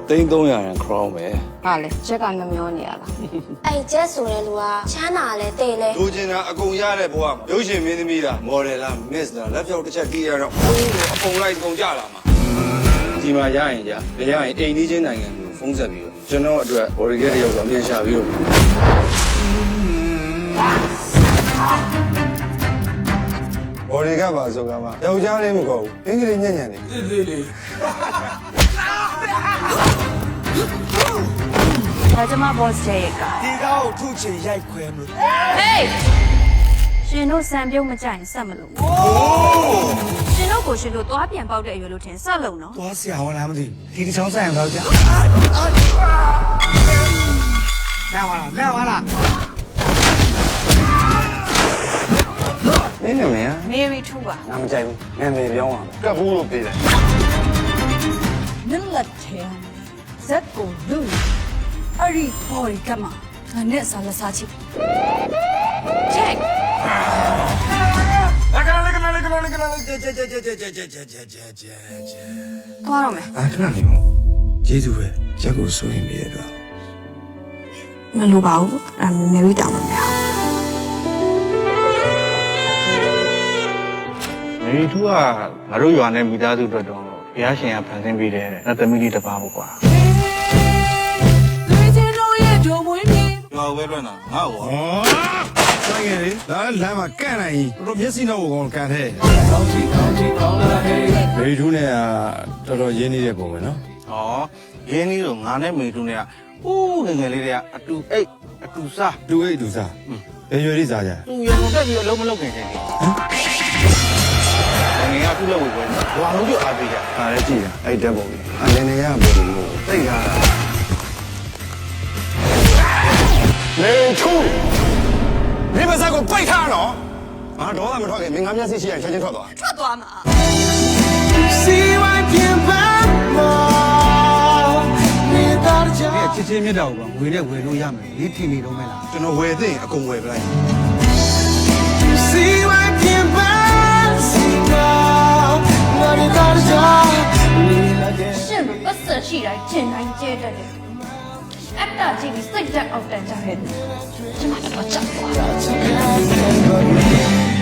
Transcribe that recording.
300ရန် crown ပဲ ဟာလေချက်ကနှမျောနေရလား အဲ့ကျက်ဆိုတဲ့လူကချမ်းသာလဲတဲ့လဲ လူချင်းတာအကုန်ရတဲ့ဘဝမှာရုပ်ရှင်မင်းသမီးလားမော်ဒယ်လားမစ်လားလက်ဖြောက်တစ်ချက်တီးရတော့အကုန်လိုက်အကုန်ကြလာမှာဒီမှာရရင်ကြဘယ်ရရင်အိမ်ကြီးချင်းနိုင်ငံကိုဖုန်းဆက်ပြီးတော့ကျွန်တော်အတွက် origin တယောက်တော့ပြန်ရှာပြီးတော့origin ပါဆိုကမှယောက်ျားလေးမကောဘူးအင်္ဂလိပ်ညံ့ညံ့နေသေးလေး ဒါကျမ boss ရဲ့က ဒီကောက်ထုချင်ရိုက်ခွဲမလို့ Hey ရှင်တို့စံပြုံးမကြိုင်ဆက်မလို့ရှင်တို့ကိုရှင်တို့သွားပြန်ပေါက်တဲ့အရွယ်လို့ထင်ဆက်လုံးနော် သွားဆရာဝန်လားမသိဒီတစ်ချောင်းဆိုင်အောင်တော့ကြာနားပါလား နင်းနေမင်း Mary ထူပါ နားမကြိုက်ဘူးနာမည်ပြောင်းအောင်ကပ်ဘူးလို့ပြေးတယ် နင်လက်ထဲဇက်ကိုလူအရီပေါ်ကမှာငါနဲ့စားလက်စားချစ် check လက်ကလာကြ သွားတော့မယ် အားထနေမို့ကျေးဇူးပဲချက်ကိုစိုးရင်ပြီးရတော့ မလိုပါဘူးအမေရီတောင်းမှာ မေရီထူးကငါတို့ရွာနဲ့မိသားစုအတွက်တော့ဘုရားရှင်ကဖန်ဆင်းပေးတဲ့နတ်သမီးလေးတစ်ပါးပေါ့ကွာရွာဝဲလွန်းတာငါ့ဟော ဆိုင်ငယ်လေးဒါလမ်းမှာကန့်နိုင်တော့မျက်စိနှောက်ကိုကောင်ကန်ထဲဘေးထူးနဲ့ကတော်တော်ရင်းနေတဲ့ပုံပဲနော် ဟောရင်းနှီးတော့ငါနဲ့မေရီထူးနဲ့ကဦးငယ်ငယ်လေးတွေကအတူအိတ်အတူစား တူအိတ်တူစားဘယ်ရွယ်လေးစားကြ သူရုံတက်ပြီးအလုံးမလုံးခင်ခင်လေးငယ်ကသူ့လက်ဝဲပွဲဝါလုံးပြအားပေးကြ အားလည်းကြည့်ရအဲ့တက်ပုံကြီးအနေနဲ့ရပုံကြီးကိုသိတာနေချူဒီပါစကိုပိတ်ထားတော့ငါတော့မထွက်ခင်မင်းငါမျက်စိရှိရင်ချက်ချင်းထွက်သွား ထွက်သွားမှာ ချစ်ချင်းမြတ်တာကိုငွေနဲ့ဝယ်လို့ရမယ်ဒီထင်နေတော့မဲလားကျွန်တော်ဝယ်သိရင်အကုန်ဝယ်ပလိုက် ရှင်တို့ပတ်သက်ရှိတိုင်းကျင်တိုင်းကျဲတတ်တယ်အတ္တကြည့်ပြီးစိတ်ဓာတ်အောက်တန်းကြတယ်ကျမတော့ကြောက်သွား